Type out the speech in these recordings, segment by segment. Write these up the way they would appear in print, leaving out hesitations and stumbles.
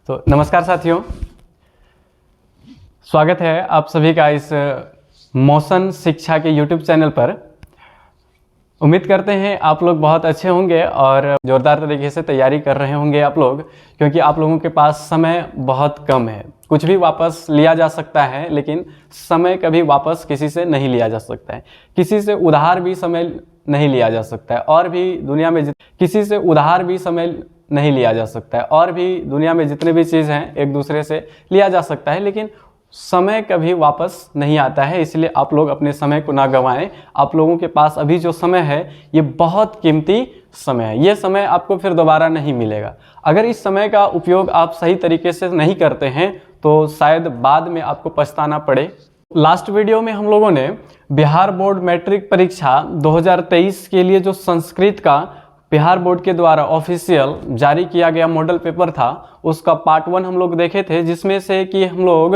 तो नमस्कार साथियों, स्वागत है आप सभी का इस मोशन शिक्षा के YouTube चैनल पर। उम्मीद करते हैं आप लोग बहुत अच्छे होंगे और ज़ोरदार तरीके से तैयारी कर रहे होंगे आप लोग, क्योंकि आप लोगों के पास समय बहुत कम है। कुछ भी वापस लिया जा सकता है, लेकिन समय कभी वापस किसी से नहीं लिया जा सकता है। किसी से उधार भी समय नहीं लिया जा सकता है, और भी दुनिया में किसी से उधार भी समय नहीं लिया जा सकता है, और भी दुनिया में जितने भी चीज़ हैं एक दूसरे से लिया जा सकता है, लेकिन समय कभी वापस नहीं आता है। इसलिए आप लोग अपने समय को ना गंवाएं। आप लोगों के पास अभी जो समय है ये बहुत कीमती समय है। ये समय आपको फिर दोबारा नहीं मिलेगा। अगर इस समय का उपयोग आप सही तरीके से नहीं करते हैं तो शायद बाद में आपको पछताना पड़े। लास्ट वीडियो में हम लोगों ने बिहार बोर्ड मैट्रिक परीक्षा 2023 के लिए जो संस्कृत का बिहार बोर्ड के द्वारा ऑफिशियल जारी किया गया मॉडल पेपर था, उसका पार्ट 1 हम लोग देखे थे, जिसमें से कि हम लोग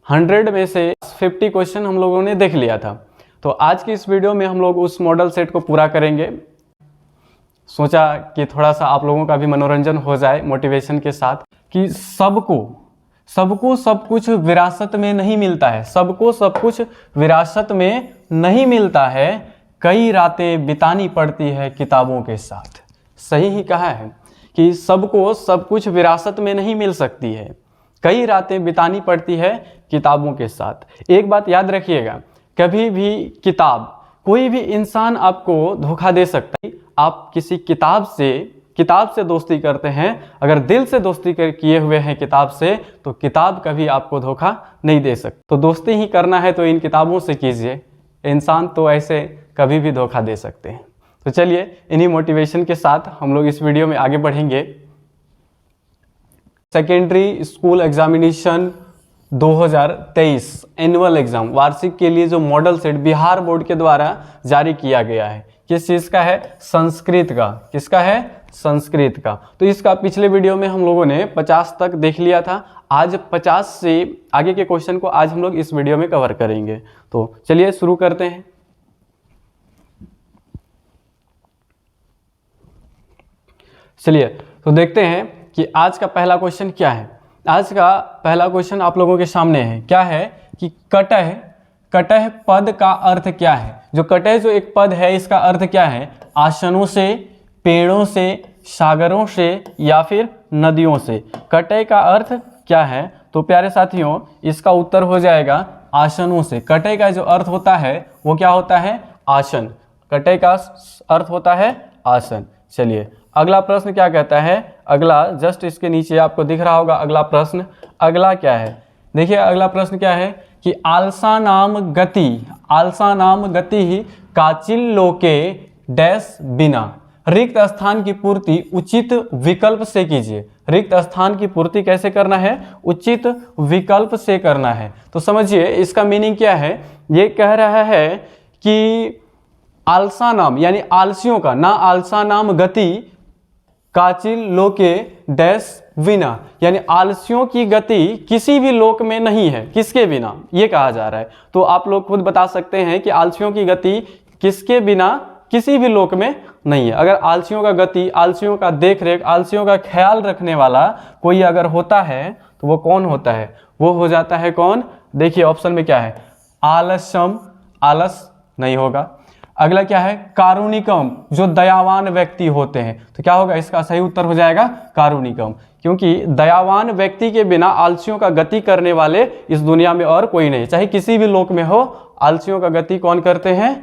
100 में से 50 क्वेश्चन हम लोगों ने देख लिया था। तो आज की इस वीडियो में हम लोग उस मॉडल सेट को पूरा करेंगे। सोचा कि थोड़ा सा आप लोगों का भी मनोरंजन हो जाए मोटिवेशन के साथ, कि सबको सब कुछ विरासत में नहीं मिलता है। सबको सब कुछ विरासत में नहीं मिलता है, कई रातें बितानी पड़ती है किताबों के साथ। सही ही कहा है कि सबको सब कुछ विरासत में नहीं मिल सकती है, कई रातें बितानी पड़ती है किताबों के साथ। एक बात याद रखिएगा, कभी भी किताब, कोई भी इंसान आपको धोखा दे सकता है। आप किसी किताब से दोस्ती करते हैं, अगर दिल से दोस्ती किए हुए हैं किताब से, तो किताब कभी आपको धोखा नहीं दे सकती। तो दोस्ती ही करना है तो इन किताबों से कीजिए, इंसान तो ऐसे कभी भी धोखा दे सकते हैं। तो चलिए इन्हीं मोटिवेशन के साथ हम लोग इस वीडियो में आगे बढ़ेंगे। Secondary school examination 2023 annual exam वार्षिक के लिए जो मॉडल सेट बिहार बोर्ड के द्वारा जारी किया गया है, किस चीज़ का है? संस्कृत का। किसका है? संस्कृत का। तो इसका पिछले वीडियो में हम लोगों ने 50 तक देख लिया था। आज 50 से आगे के क्वेश्चन को आज हम लोग इस वीडियो में कवर करेंगे। तो चलिए शुरू करते हैं। चलिए तो देखते हैं कि आज का पहला क्वेश्चन क्या है। आज का पहला क्वेश्चन आप लोगों के सामने है। क्या है कि कटह पद का अर्थ क्या है? जो कटह जो एक पद है, इसका अर्थ क्या है? आसनों से, पेड़ों से, सागरों से या फिर नदियों से। कटह का अर्थ क्या है? तो प्यारे साथियों, इसका उत्तर हो जाएगा आसनों से। कटह का जो अर्थ होता है वो क्या होता है? आसन। कटह का अर्थ होता है आसन। चलिए अगला प्रश्न क्या कहता है? अगला जस्ट इसके नीचे आपको दिख रहा होगा अगला प्रश्न। अगला क्या है? देखिए अगला प्रश्न क्या है कि आलसा नाम गति ही काचिल लोके डैश बिना। रिक्त स्थान की पूर्ति उचित विकल्प से कीजिए। रिक्त स्थान की पूर्ति कैसे करना है? उचित विकल्प से करना है। तो समझिए इसका मीनिंग क्या है। ये कह रहा है कि आलसा नाम यानी आलसियों का, ना आलसा नाम गति काचिल लोके डैश विना, यानी आलसियों की गति किसी भी लोक में नहीं है, किसके बिना, ये कहा जा रहा है। तो आप लोग खुद बता सकते हैं कि आलसियों की गति किसके बिना किसी भी लोक में नहीं है। अगर आलसियों का गति, आलसियों का देखरेख, आलसियों का ख्याल रखने वाला कोई अगर होता है तो वो कौन होता है? वो हो जाता है कौन? देखिए ऑप्शन में क्या है? आलस्यम, आलस नहीं होगा। अगला क्या है? कारुणिकम, जो दयावान व्यक्ति होते हैं। तो क्या होगा? इसका सही उत्तर हो जाएगा कारुणिकम, क्योंकि दयावान व्यक्ति के बिना आलसियों का गति करने वाले इस दुनिया में और कोई नहीं। चाहे किसी भी लोक में हो, आलसियों का गति कौन करते हैं?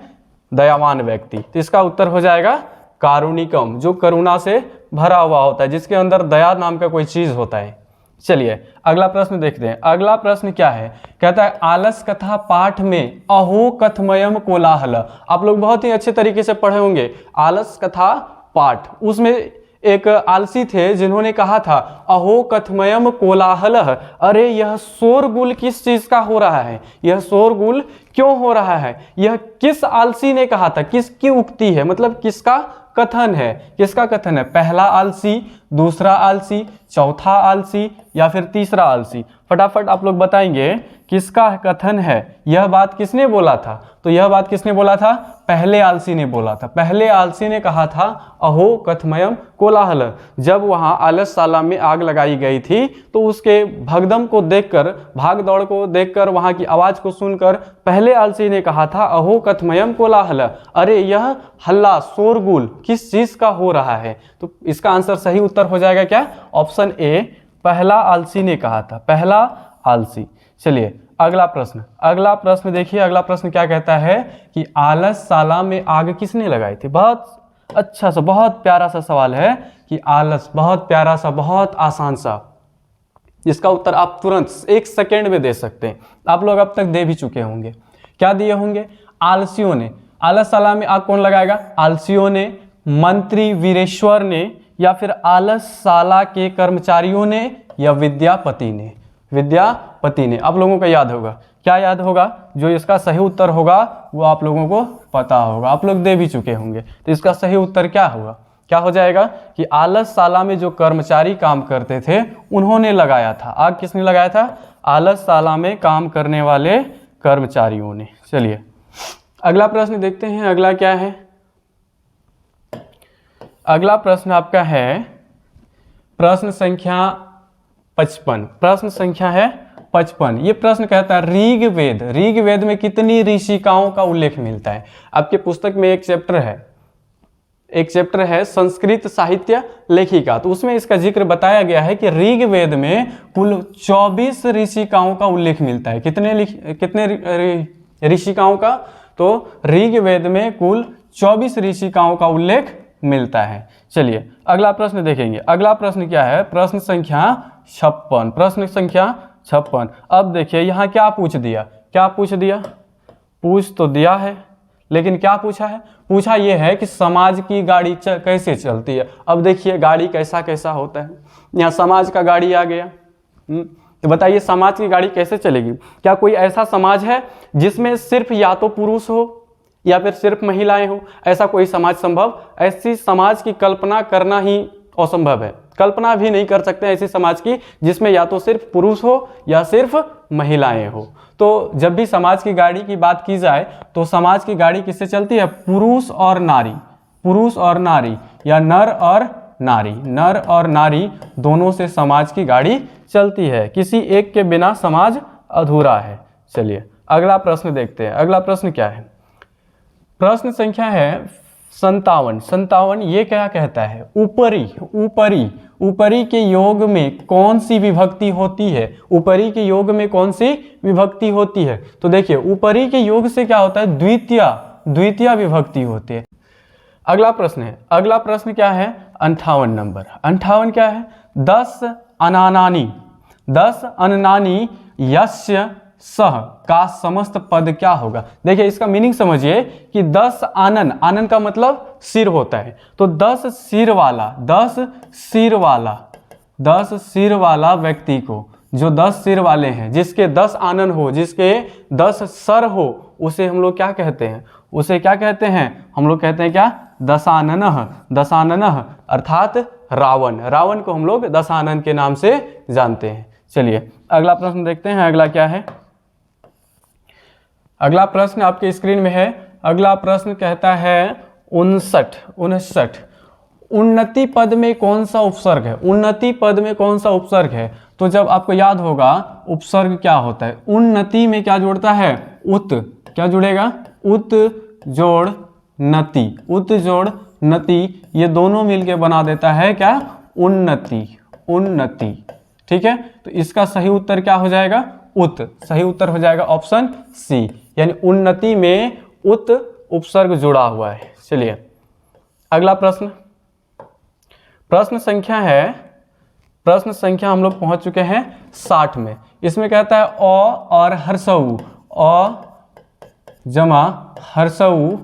दयावान व्यक्ति। तो इसका उत्तर हो जाएगा कारुणिकम, जो करुणा से भरा हुआ होता है, जिसके अंदर दया नाम का कोई चीज होता है। चलिए अगला प्रश्न देखते हैं। अगला प्रश्न क्या है? कहता है आलस कथा पाठ में अहो कथमयम कोलाहल। आप लोग बहुत ही अच्छे तरीके से पढ़े होंगे आलस कथा पाठ। उसमें एक आलसी थे जिन्होंने कहा था अहो कथमयम कोलाहल। अरे यह शोरगुल किस चीज का हो रहा है? यह शोरगुल क्यों हो रहा है? यह किस आलसी ने कहा था? किसकी उक्ति है? मतलब किसका कथन है? किसका कथन है? पहला आलसी, दूसरा आलसी, चौथा आलसी या फिर तीसरा आलसी? फटाफट आप लोग बताएंगे किसका कथन है, यह बात किसने बोला था? तो यह बात किसने बोला था? पहले आलसी ने बोला था। पहले आलसी ने कहा था अहो कथमयम कोलाहल। जब वहां आलसशाला में आग लगाई गई थी तो उसके भगदम को देखकर, भाग दौड़ को देखकर, वहां की आवाज को सुनकर पहले आलसी ने कहा था अहो कथमयम कोलाहल, अरे यह हल्ला शोरगुल किस चीज का हो रहा है? तो इसका आंसर सही उत्तर हो जाएगा क्या? ऑप्शन ए, पहला आलसी ने कहा था, पहला आलसी। चलिए अगला प्रश्न, अगला प्रश्न देखिए, अगला प्रश्न क्या कहता है कि आलसशाला में आग किसने लगाई थी? बहुत अच्छा सा, बहुत प्यारा सा सवाल है कि आलस, बहुत प्यारा सा, बहुत आसान सा। इसका उत्तर आप तुरंत 1 सेकेंड में दे सकते हैं। आप लोग अब तक दे भी चुके होंगे। क्या दिए होंगे? आलसियों ने। आलसशाला में आग कौन लगाएगा? आलसियों ने, मंत्री वीरेश्वर ने, या फिर आलसशाला के कर्मचारियों ने, या विद्यापति ने? विद्यापति ने। आप लोगों को याद होगा, क्या याद होगा? जो इसका सही उत्तर होगा वो आप लोगों को पता होगा, आप लोग दे भी चुके होंगे। तो इसका सही उत्तर क्या होगा? क्या हो जाएगा कि आलसशाला में जो कर्मचारी काम करते थे उन्होंने लगाया था। आग किसने लगाया था? आलसशाला में काम करने वाले कर्मचारियों ने। चलिए अगला प्रश्न देखते हैं, अगला क्या है? अगला प्रश्न आपका है प्रश्न संख्या 55। प्रश्न संख्या है 55। ये प्रश्न कहता है ऋग्वेद, ऋग्वेद में कितनी ऋषिकाओं का उल्लेख मिलता है? आपके पुस्तक में एक चैप्टर है संस्कृत साहित्य लेखिका, तो उसमें इसका जिक्र बताया गया है कि ऋग्वेद में कुल 24 ऋषिकाओं का उल्लेख मिलता है। कितने ऋषिकाओं का? तो ऋग्वेद में कुल 24 ऋषिकाओं का उल्लेख मिलता है। चलिए अगला प्रश्न देखेंगे। अगला प्रश्न क्या है? प्रश्न संख्या 56। प्रश्न संख्या 56। अब देखिए यहाँ क्या पूछ दिया? क्या पूछ दिया? पूछ तो दिया है, लेकिन क्या पूछा है? पूछा यह है कि समाज की गाड़ी कैसे चलती है। अब देखिए गाड़ी कैसा कैसा होता है। यहाँ समाज का गाड़ी आ गया। तो बताइए समाज की गाड़ी कैसे चलेगी? क्या कोई ऐसा समाज है जिसमें सिर्फ या तो पुरुष हो या फिर सिर्फ महिलाएं हो? ऐसा कोई समाज संभव? ऐसी समाज की कल्पना करना ही असंभव है। कल्पना भी नहीं कर सकते ऐसी समाज की जिसमें या तो सिर्फ पुरुष हो या सिर्फ महिलाएं हो। तो जब भी समाज की गाड़ी की बात की जाए तो समाज की गाड़ी किससे चलती है? पुरुष और नारी, पुरुष और नारी, या नर और नारी, नर और नारी दोनों से समाज की गाड़ी चलती है। किसी एक के बिना समाज अधूरा है। चलिए अगला प्रश्न देखते हैं। अगला प्रश्न क्या है? प्रश्न संख्या है 57। 57 ये क्या कहता है? ऊपरी, ऊपरी, ऊपरी के योग में कौन सी विभक्ति होती है? ऊपरी के योग में कौन सी विभक्ति होती है? तो देखिए ऊपरी के योग से क्या होता है? द्वितीय विभक्ति होती है। अगला प्रश्न है, अगला प्रश्न क्या है? 58 नंबर। 58 क्या है? 10 अनानानी, 10 अननानी यस्य सह का समस्त पद क्या होगा? देखिए इसका मीनिंग समझिए कि 10 आनन, आनन का मतलब सिर होता है, तो 10 सिर वाला, 10 सिर वाला, 10 सिर वाला व्यक्ति को, जो 10 सिर वाले हैं, जिसके 10 आनन हो, जिसके 10 सर हो, उसे हम लोग क्या कहते हैं? उसे क्या कहते हैं? हम लोग कहते हैं क्या? दशाननः, दशाननः अर्थात रावण। रावण को हम लोग दशानन के नाम से जानते हैं। चलिए अगला प्रश्न देखते हैं। अगला क्या है? अगला प्रश्न आपके स्क्रीन में है। अगला प्रश्न कहता है 59। उन्नति पद में कौन सा उपसर्ग है? उन्नति पद में कौन सा उपसर्ग है? तो जब आपको याद होगा उपसर्ग क्या होता है, उन्नति में क्या जोड़ता है? उत। क्या जुड़ेगा? उत जोड़ नति, उत जोड़ नति, ये दोनों मिलके बना देता है क्या? उन्नति, उन्नति। ठीक है, तो इसका सही उत्तर क्या हो जाएगा? उत। सही उत्तर हो जाएगा ऑप्शन सी, यानी उन्नति में उत उपसर्ग जुड़ा हुआ है। चलिए अगला प्रश्न, प्रश्न संख्या है, प्रश्न संख्या हम लोग पहुंच चुके हैं 60 में। इसमें कहता है अ और हर्षऊ, अ जमा हर्षऊ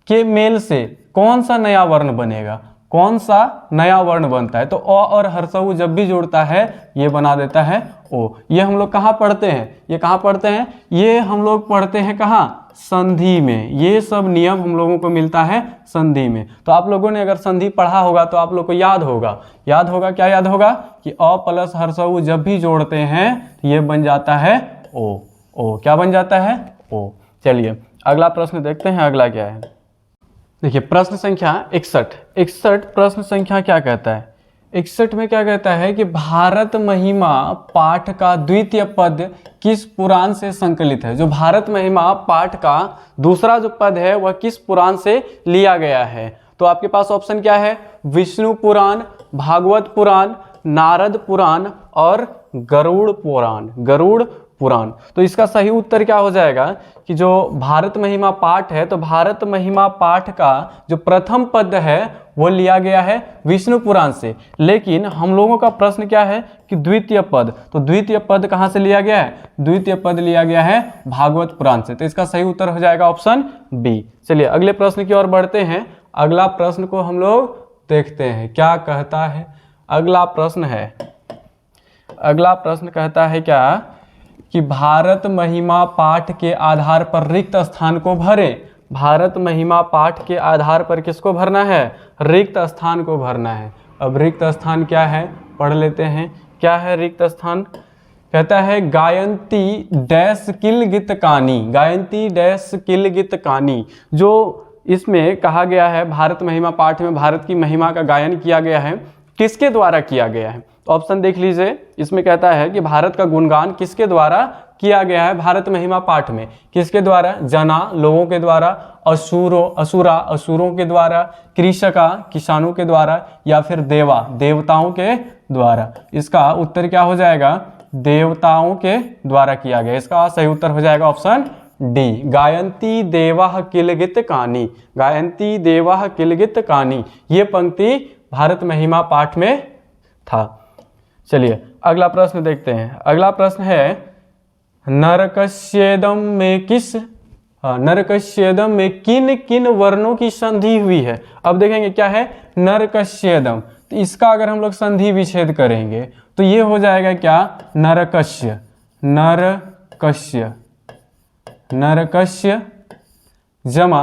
के मेल से कौन सा नया वर्ण बनेगा? कौन सा नया वर्ण बनता है? तो अ और हर्षऊ जब भी जोड़ता है ये बना देता है ओ। ये हम लोग कहाँ पढ़ते हैं? ये कहाँ पढ़ते हैं? ये हम लोग पढ़ते हैं कहाँ? संधि में। ये सब नियम हम लोगों को मिलता है संधि में। तो आप लोगों ने अगर संधि पढ़ा होगा तो आप लोग को याद होगा क्या याद होगा कि अ प्लस हर्षऊ जब भी जोड़ते हैं ये बन जाता है ओ। ओ क्या बन जाता है? ओ। चलिए अगला प्रश्न देखते हैं, अगला क्या है। देखिए प्रश्न संख्या 61 प्रश्न संख्या क्या कहता है? 61 में क्या कहता है कि भारत महिमा पाठ का द्वितीय पद किस पुराण से संकलित है? जो भारत महिमा पाठ का दूसरा जो पद है वह किस पुराण से लिया गया है? तो आपके पास ऑप्शन क्या है? विष्णु पुराण, भागवत पुराण, नारद पुराण और गरुड़ पुराण। तो इसका सही उत्तर क्या हो जाएगा कि जो भारत महिमा पाठ है, तो भारत महिमा पाठ का जो प्रथम पद है वो लिया गया है विष्णु पुराण से। लेकिन हम लोगों का प्रश्न क्या है कि द्वितीय पद, तो द्वितीय पद कहाँ से लिया गया है? द्वितीय पद लिया गया है भागवत पुराण से। तो इसका सही उत्तर हो जाएगा ऑप्शन बी। चलिए अगले प्रश्न की ओर बढ़ते हैं। अगला प्रश्न को हम लोग देखते हैं क्या कहता है। अगला प्रश्न कहता है क्या कि भारत महिमा पाठ के आधार पर रिक्त स्थान को भरें। भारत महिमा पाठ के आधार पर किसको भरना है? रिक्त स्थान को भरना है। अब रिक्त स्थान क्या है पढ़ लेते हैं। क्या है रिक्त स्थान? कहता है गायंती डैश किल गीत कानी, गायंती डैश किल गीत कानी। जो इसमें कहा गया है भारत महिमा पाठ में भारत की महिमा का गायन किया गया है, किसके द्वारा किया गया है? ऑप्शन देख लीजिए। इसमें कहता है कि भारत का गुणगान किसके द्वारा किया गया है भारत महिमा पाठ में? किसके द्वारा? जना लोगों के द्वारा, असुरों के द्वारा, कृषका किसानों के द्वारा, या फिर देवताओं के द्वारा। इसका उत्तर क्या हो जाएगा? देवताओं के द्वारा किया गया। इसका सही उत्तर हो जाएगा ऑप्शन डी, गायंती देवाः किलगित कानी। गायंती देवाः किलगित कानी, ये पंक्ति भारत महिमा पाठ में था। चलिए अगला प्रश्न देखते हैं। अगला प्रश्न है नरकस्येदम में किन किन वर्णों की संधि हुई है? अब देखेंगे क्या है नरकस्येदम। तो इसका अगर हम लोग संधि विच्छेद करेंगे तो ये हो जाएगा क्या? नरकस्य जमा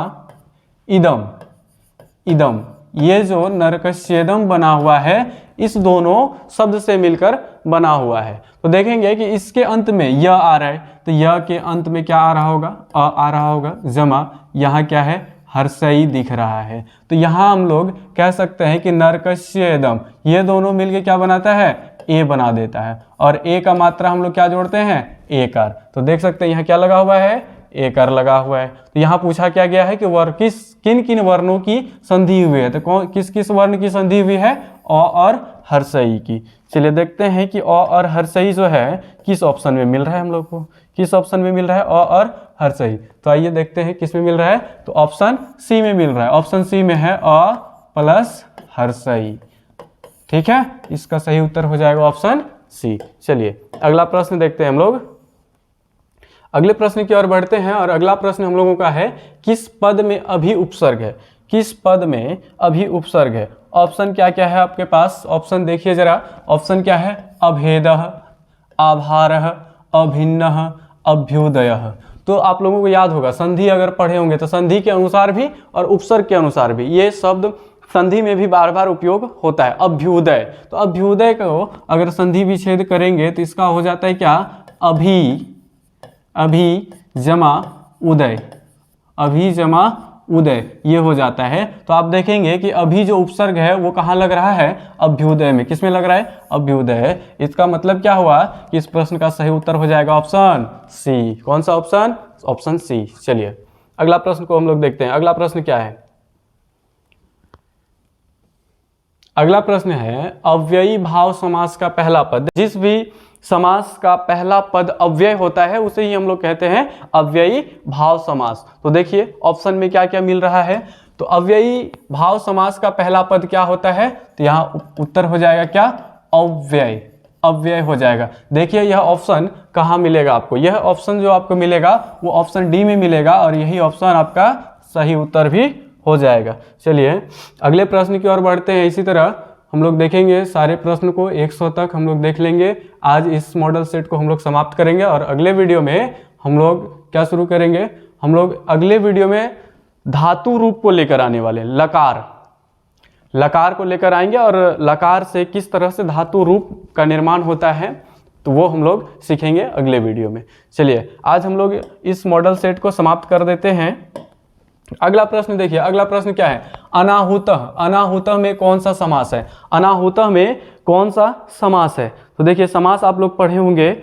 इदम। ये जो नरकस्येदम बना हुआ है इस दोनों शब्द से मिलकर बना हुआ है। तो देखेंगे कि इसके अंत में य आ रहा है, तो य के अंत में क्या आ रहा होगा? अ आ रहा होगा, जमा यहाँ क्या है? हर्षई दिख रहा है। तो यहाँ हम लोग कह सकते हैं कि नरकस्येदम ये दोनों मिलके क्या बनाता है? ए बना देता है। और ए का मात्रा हम लोग क्या जोड़ते हैं? एकार। तो देख सकते हैं यहाँ क्या लगा हुआ है? एकार लगा हुआ है। तो यहाँ पूछा क्या गया है कि किन किन वर्णों की संधि हुई है? तो किस किस वर्ण की संधि हुई है? अ और हर्षई की। चलिए देखते हैं कि अ और हर्षई जो है किस ऑप्शन में मिल रहा है हम लोग को। किस ऑप्शन में मिल रहा है? अ और हर्षई। तो आइए देखते हैं किस में मिल रहा है। तो ऑप्शन सी में मिल रहा है। ऑप्शन सी में है अ प्लस हर्षई। ठीक है, इसका सही उत्तर हो जाएगा ऑप्शन सी। चलिए अगला प्रश्न देखते हैं हम लोग। अगले प्रश्न की ओर बढ़ते हैं और अगला प्रश्न हम लोगों का है किस पद में अभी उपसर्ग है? किस पद में अभी उपसर्ग है? ऑप्शन क्या क्या है आपके पास? ऑप्शन देखिए जरा। ऑप्शन क्या है? अभेदः, आभारः, अभिन्नः, अभ्युदयः। तो आप लोगों को याद होगा संधि अगर पढ़े होंगे तो संधि के अनुसार भी और उपसर्ग के अनुसार भी ये शब्द संधि में भी बार बार उपयोग होता है। अभ्युदय, तो अभ्युदय को अगर संधि विच्छेद करेंगे तो इसका हो जाता है क्या? अभी जमा उदय, अभी जमा उदय, ये हो जाता है। तो आप देखेंगे कि अभी जो उपसर्ग है वो कहाँ लग रहा है? अभ्युदय में। किस में लग रहा है? अभ्युदय। इसका मतलब क्या हुआ कि इस प्रश्न का सही उत्तर हो जाएगा ऑप्शन सी। कौन सा ऑप्शन? Option C. चलिए अगला प्रश्न को हम लोग देखते हैं। अगला प्रश्न क्या है? अगला प्रश्न है अव्ययी भाव समास का पहला पद। जिस भी समास का पहला पद अव्यय होता है उसे ही हम लोग कहते हैं अव्ययी भाव समास। तो देखिए ऑप्शन में क्या क्या मिल रहा है। तो अव्ययी भाव समास का पहला पद क्या होता है? तो यहाँ उत्तर हो जाएगा क्या? अव्यय। अव्यय हो जाएगा। देखिए यह ऑप्शन कहाँ मिलेगा आपको? यह ऑप्शन जो आपको मिलेगा वो ऑप्शन डी में मिलेगा और यही ऑप्शन आपका सही उत्तर भी हो जाएगा। चलिए अगले प्रश्न की ओर बढ़ते हैं। इसी तरह हम लोग देखेंगे सारे प्रश्न को 100 तक हम लोग देख लेंगे। आज इस मॉडल सेट को हम लोग समाप्त करेंगे और अगले वीडियो में हम लोग क्या शुरू करेंगे, हम लोग अगले वीडियो में धातु रूप को लेकर आने वाले, लकार को लेकर आएंगे और लकार से किस तरह से धातु रूप का निर्माण होता है तो वो हम लोग सीखेंगे अगले वीडियो में। चलिए आज हम लोग इस मॉडल सेट को समाप्त कर देते हैं। अगला प्रश्न देखिए, अगला प्रश्न क्या है, अनाहुतः। अनाहुतः में कौन सा समास है, अनाहुतः में कौन सा समास है? तो देखिए समास आप लोग पढ़े होंगे,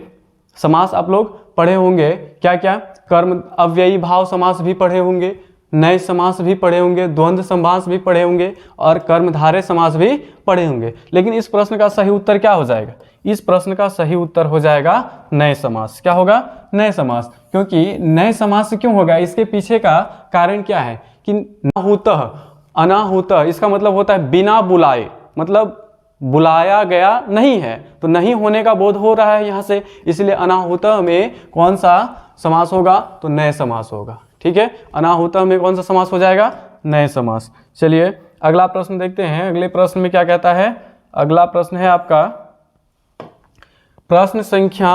समास आप लोग पढ़े होंगे क्या क्या, कर्म अव्ययी भाव समास भी पढ़े होंगे, नए समास भी पढ़े होंगे, द्वंद्व समास भी पढ़े होंगे और कर्मधारय समास भी पढ़े होंगे। लेकिन इस प्रश्न का सही उत्तर क्या हो जाएगा? इस प्रश्न का सही उत्तर हो जाएगा नए समास। क्या होगा? नए समास। क्योंकि नए समास क्यों होगा, इसके पीछे का कारण क्या है कि अनाहुतः, अनाहुतः इसका मतलब होता है बिना बुलाए, मतलब बुलाया गया नहीं है, तो नहीं होने का बोध हो रहा है यहाँ से, इसलिए अनाहुतः में कौन सा समास होगा? तो नए समास होगा। ठीक है, अनाहुतः में कौन सा समास हो जाएगा? नए समास। चलिए अगला प्रश्न देखते हैं। अगले प्रश्न में क्या कहता है? अगला प्रश्न है आपका प्रश्न संख्या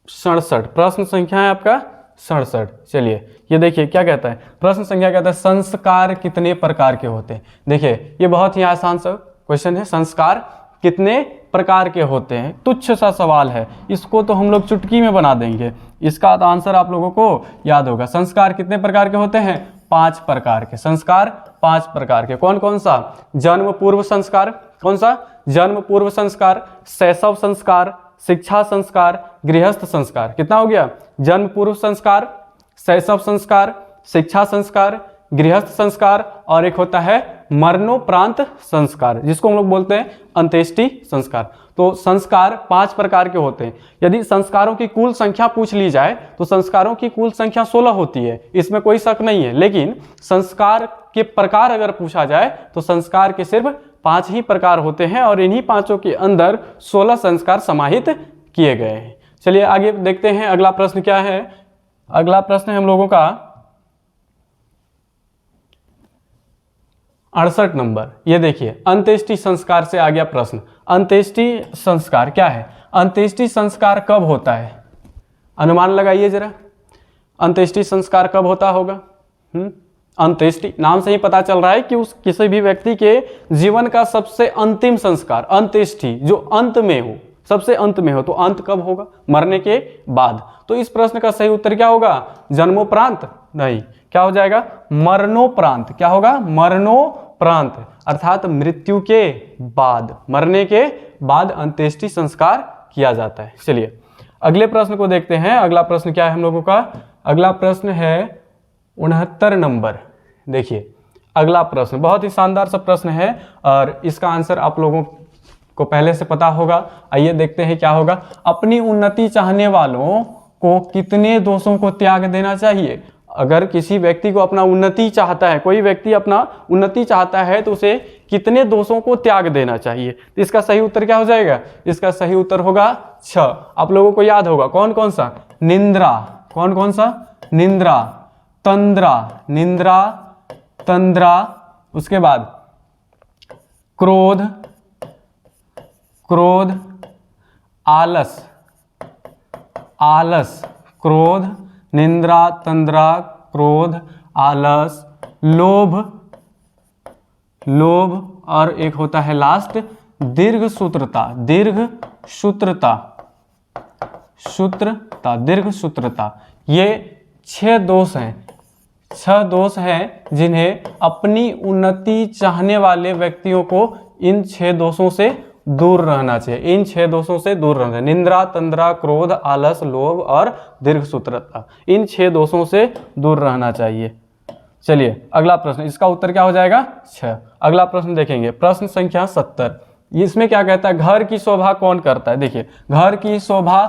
67। प्रश्न संख्या है आपका 67। चलिए ये देखिए क्या कहता है, प्रश्न संख्या कहता है संस्कार कितने प्रकार के होते हैं। देखिए ये बहुत ही आसान सा क्वेश्चन है, संस्कार कितने प्रकार के होते हैं, तुच्छ सा सवाल है, इसको तो हम लोग चुटकी में बना देंगे, इसका तो आंसर आप लोगों को याद होगा। संस्कार कितने प्रकार के होते हैं? 5 प्रकार के। संस्कार 5 प्रकार के। कौन कौन सा? जन्म पूर्व संस्कार, कौन सा? जन्म पूर्व संस्कार, शैशव संस्कार, शिक्षा संस्कार, गृहस्थ संस्कार। कितना हो गया? जन्म पूर्व संस्कार, शैशव संस्कार, शिक्षा संस्कार, गृहस्थ संस्कार और एक होता है मरणोपरांत संस्कार, जिसको हम लोग बोलते हैं अंत्येष्टि संस्कार। तो संस्कार 5 प्रकार के होते हैं। यदि संस्कारों की कुल संख्या पूछ ली जाए तो संस्कारों की कुल संख्या 16 होती है, इसमें कोई शक नहीं है। लेकिन संस्कार के प्रकार अगर पूछा जाए तो संस्कार के सिर्फ 5 ही प्रकार होते हैं और इन्हीं 5 के अंदर 16 संस्कार समाहित किए गए हैं। चलिए आगे देखते हैं अगला प्रश्न क्या है। अगला प्रश्न है हम लोगों का 68 नंबर। ये देखिए अंत्येष्टि संस्कार से आ गया प्रश्न। अंत्येष्टि संस्कार क्या है? अंत्येष्टि संस्कार कब होता है? अनुमान लगाइए जरा, अंत्येष्टि संस्कार कब होता होगा? अंत्येष्टि नाम से ही पता चल रहा है कि उस किसी भी व्यक्ति के जीवन का सबसे अंतिम संस्कार, अंत्येष्टि जो अंत में हो, सबसे अंत में हो, तो अंत कब होगा? मरने के बाद। तो इस प्रश्न का सही उत्तर क्या होगा? जन्मोपरांत नहीं, क्या हो जाएगा? मरणोपरांत। क्या होगा? मरणोपरांत, अर्थात मृत्यु के बाद, मरने के बाद अंत्येष्टि संस्कार किया जाता है। चलिए अगले प्रश्न को देखते हैं। अगला प्रश्न क्या है हम लोगों का? अगला प्रश्न है 69 नंबर। देखिए अगला प्रश्न बहुत ही शानदार सा प्रश्न है और इसका आंसर आप लोगों को पहले से पता होगा। आइए देखते हैं क्या होगा। अपनी उन्नति चाहने वालों को कितने दोषों को त्याग देना चाहिए? अगर किसी व्यक्ति को अपना उन्नति चाहता है, कोई व्यक्ति अपना उन्नति चाहता है तो उसे कितने दोषों को त्याग देना चाहिए? तो इसका सही उत्तर क्या हो जाएगा? इसका सही उत्तर होगा 6। आप लोगों को याद होगा कौन कौन सा? निंद्रा, कौन कौन सा? निंद्रा, तंद्रा, निंद्रा, तंद्रा, उसके बाद क्रोध, क्रोध, आलस, आलस, क्रोध, निंद्रा, तंद्रा, क्रोध, आलस, लोभ, लोभ और एक होता है लास्ट दीर्घ सूत्रता, दीर्घ सूत्रता, सूत्रता, दीर्घ सूत्रता। ये 6 दोष हैं, 6 दोष हैं जिन्हें अपनी उन्नति चाहने वाले व्यक्तियों को इन 6 दोषों से दूर रहना चाहिए। इन 6 दोषों से दूर रहना चाहिए। निंद्रा, तंद्रा, क्रोध, आलस, लोभ और दीर्घ सूत्रता, इन 6 दोषों से दूर रहना चाहिए। चलिए अगला प्रश्न, इसका उत्तर क्या हो जाएगा? 6। अगला प्रश्न देखेंगे, प्रश्न संख्या 70। इसमें क्या कहता है? घर की शोभा कौन करता है? देखिए घर की शोभा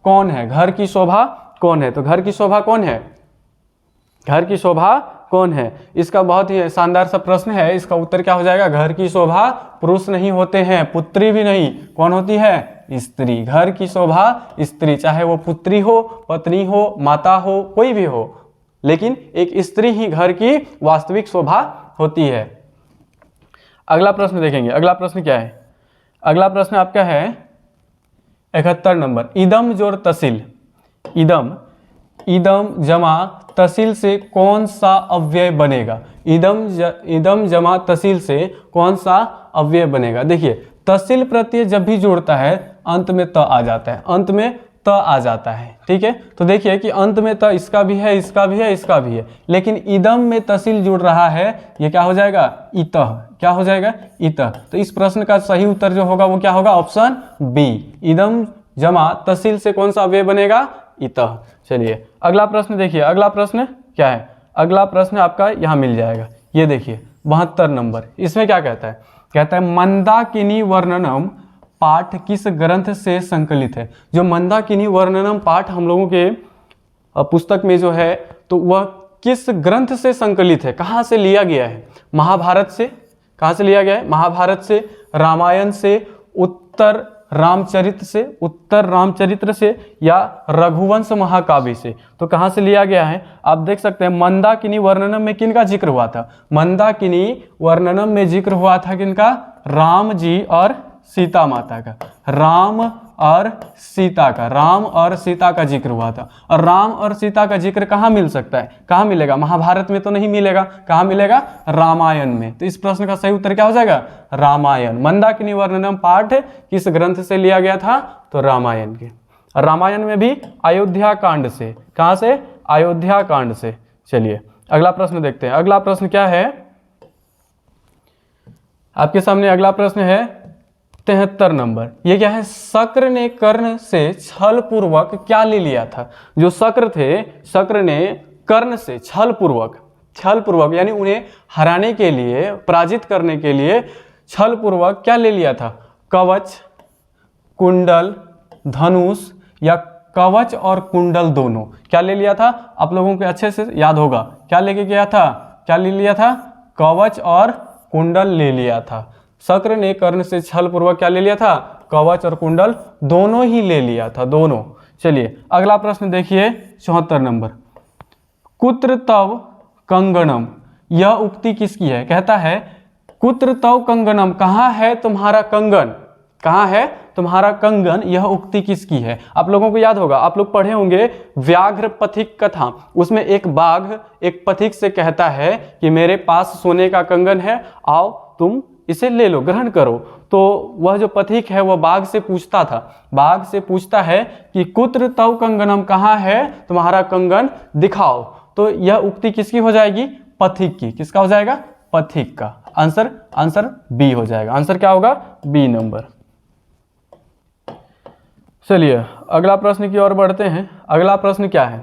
कौन है? घर की शोभा कौन है? तो घर की शोभा कौन है? घर की शोभा कौन है? इसका बहुत ही शानदार सा प्रश्न है। इसका उत्तर क्या हो जाएगा? घर की शोभा पुरुष नहीं होते हैं, पुत्री भी नहीं, कौन होती है? स्त्री। घर की शोभा स्त्री, चाहे वो पुत्री हो, पत्नी हो, माता हो, कोई भी हो, लेकिन एक स्त्री ही घर की वास्तविक शोभा होती है। अगला प्रश्न देखेंगे। अगला प्रश्न क्या है? अगला प्रश्न आपका है 71 नंबर। इदम जोड़ तहसील, इदम जमा तहसील से कौन सा अव्यय बनेगा? इदम जमा तहसील से कौन सा अव्यय बनेगा? देखिए, तहसील प्रत्यय जब भी जोड़ता है अंत में त आ जाता है, अंत में त आ जाता है। ठीक है, तो देखिए कि अंत में त इसका भी है, इसका भी है, इसका भी है, लेकिन इदम में तहसील जुड़ रहा है, ये क्या हो जाएगा? इतः। क्या हो जाएगा? इतः। तो इस प्रश्न का सही उत्तर जो होगा वो क्या होगा? ऑप्शन बी, इदम जमा तहसील से कौन सा अव्यय बनेगा? इतः। चलिए अगला प्रश्न देखिए। अगला प्रश्न क्या है? अगला प्रश्न आपका यहाँ मिल जाएगा, ये देखिए 72 नंबर। इसमें क्या कहता है? कहता है मंदाकिनी वर्णनम पाठ किस ग्रंथ से संकलित है? जो मंदाकिनी वर्णनम पाठ हम लोगों के पुस्तक में जो है, तो वह किस ग्रंथ से संकलित है? कहाँ से लिया गया है? महाभारत से। कहाँ से लिया गया है? महाभारत से, रामायण से, उत्तर रामचरित्र से, या रघुवंश महाकाव्य से। तो कहाँ से लिया गया है? आप देख सकते हैं मंदाकिनी वर्णनम में किनका जिक्र हुआ था? मंदाकिनी वर्णनम में जिक्र हुआ था किनका? राम जी और सीता माता का। राम और सीता का जिक्र हुआ था। और राम और सीता का जिक्र कहाँ मिल सकता है? कहाँ मिलेगा? महाभारत में तो नहीं मिलेगा। कहाँ मिलेगा? रामायण में। तो इस प्रश्न का सही उत्तर क्या हो जाएगा? रामायण। मंदाकिनी वर्णनम पाठ किस ग्रंथ से लिया गया था? तो रामायण के। रामायण में भी अयोध्या कांड से। कहाँ से? अयोध्या कांड से। चलिए अगला प्रश्न देखते हैं। अगला प्रश्न क्या है आपके सामने? अगला प्रश्न है 73 नंबर। ये क्या है? शक्र ने कर्ण से छल पूर्वक क्या ले लिया था? जो शक्र थे, शक्र ने कर्ण से छल पूर्वक यानी उन्हें हराने के लिए, पराजित करने के लिए छल पूर्वक क्या ले लिया था? कवच, कुंडल, धनुष, या कवच और कुंडल दोनों। क्या ले लिया था? आप लोगों को अच्छे से याद होगा। क्या लेके गया था? क्या ले लिया था? कवच और कुंडल ले लिया था। शक्र ने कर्ण से छल पूर्वक क्या ले लिया था? कवच और कुंडल दोनों ही ले लिया था, दोनों। चलिए अगला प्रश्न देखिए 74 नंबर। कुत्र तव कंगनम, यह उक्ति किसकी है? कहता है कुत्र तव कंगनम, कहाँ है तुम्हारा कंगन? कहाँ है तुम्हारा कंगन? यह उक्ति किसकी है? आप लोगों को याद होगा, आप लोग पढ़े होंगे व्याघ्र पथिक कथा। उसमें एक बाघ एक पथिक से कहता है कि मेरे पास सोने का कंगन है, आओ तुम इसे ले लो, ग्रहण करो। तो वह जो पथिक है वह बाघ से पूछता था, बाघ से पूछता है कि कुत्र तव कंगनम, कहाँ है तुम्हारा कंगन, दिखाओ। तो यह उक्ति किसकी हो जाएगी? पथिक की। किसका हो जाएगा? पथिक का। आंसर बी हो जाएगा। आंसर क्या होगा? B number. चलिए अगला प्रश्न की ओर बढ़ते हैं। अगला प्रश्न क्या है?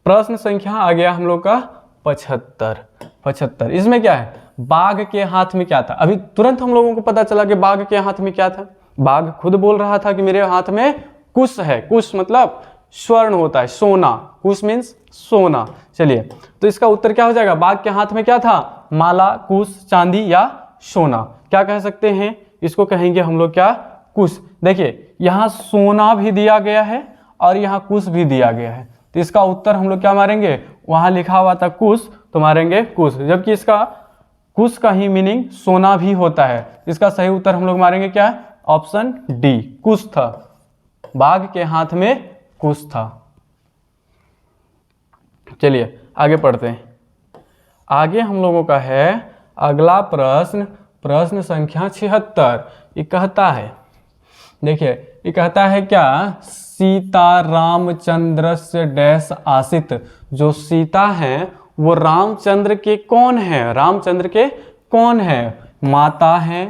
प्रश्न संख्या आ गया हम लोग का 75। इसमें क्या है? बाघ के हाथ में क्या था? अभी तुरंत हम लोगों को पता चला कि बाघ के हाथ में क्या था। बाघ खुद बोल रहा था कि मेरे हाथ में कुश है। कुश मतलब स्वर्ण होता है, सोना। कुश मीन्स सोना। चलिए तो इसका उत्तर क्या हो जाएगा? बाघ के हाथ में क्या था? माला, कुश, चांदी या सोना। क्या कह सकते हैं इसको? कहेंगे हम लोग क्या? कुश। देखिए यहाँ सोना भी दिया गया है और यहाँ कुश भी दिया गया है, तो इसका उत्तर हम लोग क्या मारेंगे? वहां लिखा हुआ था कुश, तो मारेंगे कुश, जबकि इसका कुश का ही मीनिंग सोना भी होता है। इसका सही उत्तर हम लोग मारेंगे क्या? ऑप्शन डी, कुश था। बाघ के हाथ में कुश था। चलिए आगे पढ़ते हैं। आगे हम लोगों का है अगला प्रश्न, प्रश्न संख्या 76। ये कहता है, देखिए ये कहता है क्या? सीता रामचंद्र से डैश आसित। जो सीता हैं वो रामचंद्र के कौन है? रामचंद्र के कौन है? माता है,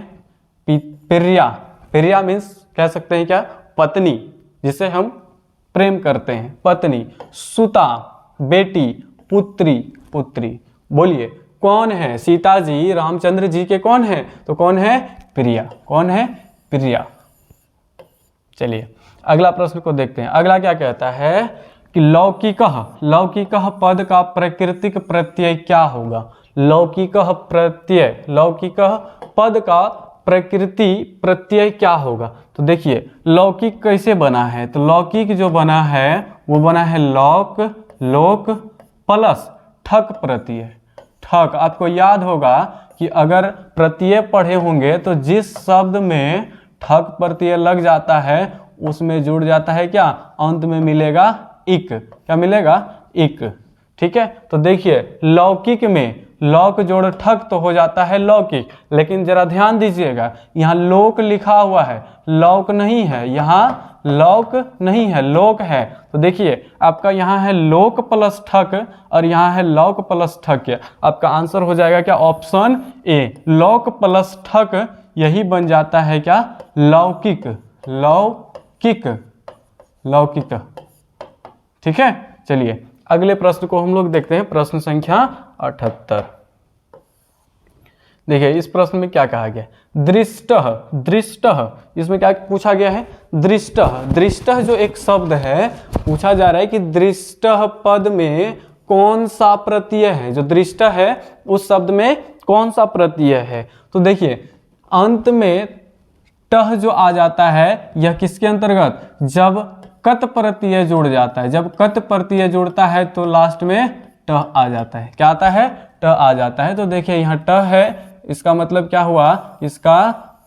प्रिया। प्रिया मीन्स कह सकते हैं क्या? पत्नी, जिसे हम प्रेम करते हैं, पत्नी। सुता बेटी, पुत्री। बोलिए कौन है? सीता जी रामचंद्र जी के कौन है? तो कौन है? प्रिया। कौन है? प्रिया। चलिए अगला प्रश्न को देखते हैं। अगला क्या कहता है कि लौकिकः पद का प्राकृतिक प्रत्यय क्या होगा? लौकिकः पद का प्रकृति प्रत्यय क्या होगा? तो देखिए लौकिक कैसे बना है? तो लौकिक जो बना है वो बना है लोक प्लस ठक प्रत्यय। ठक, आपको याद होगा कि अगर प्रत्यय पढ़े होंगे तो जिस शब्द में ठक प्रत्यय लग जाता है उसमें जुड़ जाता है क्या, अंत में मिलेगा इक। क्या मिलेगा, इक। ठीक है, तो देखिए लौकिक में लौक जोड़ ठक तो हो जाता है लौकिक, लेकिन जरा ध्यान दीजिएगा यहाँ लोक लिखा हुआ है, लौक नहीं है, यहाँ लौक नहीं है, लोक है। तो देखिए आपका यहाँ है लोक प्लस ठक और यहाँ है लौक प्लस ठक। आपका आंसर हो जाएगा क्या, ऑप्शन ए, लौक प्लस ठक, यही बन जाता है क्या, लौकिक। लौकिक, लौकिक। ठीक है, चलिए अगले प्रश्न को हम लोग देखते हैं, प्रश्न संख्या 78। देखिए इस प्रश्न में क्या कहा गया, दृष्टः। दृष्टः, इसमें क्या पूछा गया है, दृष्टः। दृष्टः जो एक शब्द है, पूछा जा रहा है कि दृष्टः पद में कौन सा प्रत्यय है, जो दृष्टः है उस शब्द में कौन सा प्रत्यय है। तो देखिए अंत में टह जो आ जाता है, यह किसके अंतर्गत, जब कत प्रत्यय जुड़ जाता है। जब कत प्रत्यय जुड़ता है तो लास्ट में ट आ जाता है। क्या आता है, ट आ जाता है। तो देखिए यहाँ ट है, इसका मतलब क्या हुआ,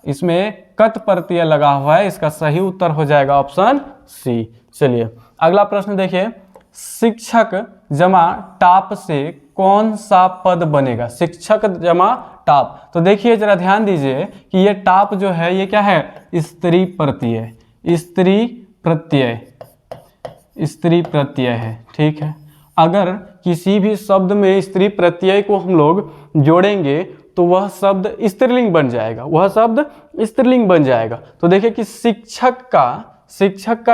इसमें कत प्रत्यय लगा हुआ है, इसका सही उत्तर हो जाएगा ऑप्शन सी। चलिए अगला प्रश्न देखिए, शिक्षक जमा टाप से कौन सा पद बनेगा। शिक्षक जमा टाप, तो देखिए जरा ध्यान दीजिए कि ये टाप जो है ये क्या है, स्त्री प्रत्यय। स्त्री प्रत्यय, स्त्री प्रत्यय है। ठीक है, अगर किसी भी शब्द में स्त्री प्रत्यय को हम लोग जोड़ेंगे तो वह शब्द स्त्रीलिंग बन जाएगा, वह शब्द स्त्रीलिंग बन जाएगा। तो देखिए कि शिक्षक का